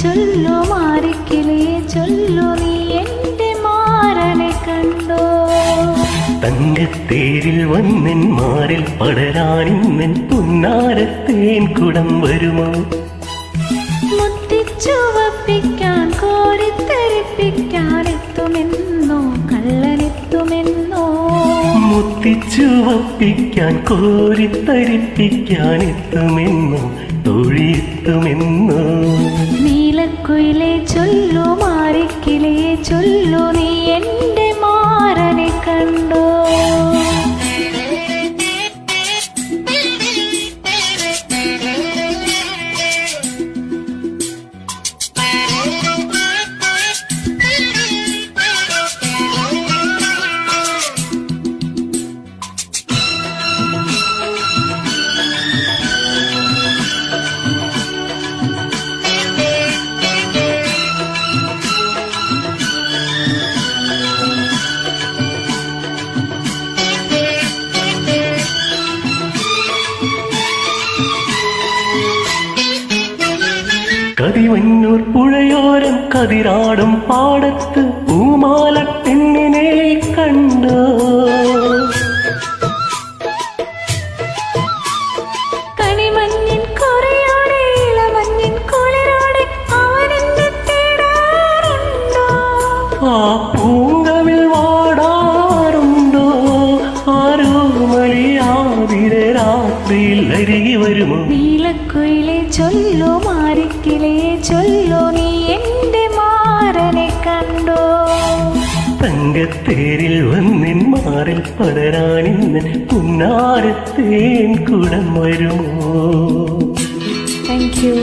ചൊല്ലു മാറിക്കിളിയെ ചൊല്ലു നീ എന്റെ മാരനെ കണ്ടോ. തങ്കത്തേരിൽ വന്നെൻ മാറിൽ പടരാനിന്നൻ പുന്നാരത്തേൻ കുടം വരുമോ. മുത്തിച്ചുവപ്പിക്കാൻ കോരിത്തരിപ്പിക്കാൻ എത്തുമെന്നോ കള്ളനെത്തുമെന്നോ. മുത്തിച്ചുവപ്പിക്കാൻ കോരിത്തരിപ്പിക്കാൻ എത്തുമെന്നോ തൊഴിയെത്തുമെന്നോ. നീലക്കുയിലെ ചൊല്ലു മാറിക്കിളിയെ ചൊല്ലു നീ എന്റെ മാരനെ കണ്ടോ. കതിവന്നൂർ പുഴയോരം കതിരാടും പാടത്ത് പൂമാലപ്പെണ്ണിനെ കണ്ടോ. കണിമഞ്ഞിൻ കൊറയോടെ ഇളമഞ്ഞിൻ കുളിരോടെ അവനെന്നെ തേടാറുണ്ടോ. ആ പൂങ്കവിൽ വാടാറുണ്ടോ. ആരോ മലിയാതിരെ രാത്രിയിൽ അരികി വരുമോ. നീലക്കുയിലെ ചൊല്ലു മാറിക്കിളിയെ ചൊല്ലു നീ എന്റെ മാരനെ കണ്ടോ. തങ്കത്തേരിൽ വന്നിൻ മാറിൽ പടരാനിന്നൻ പുന്നാരത്തേൻ കുടം വരുമോ. Thank you.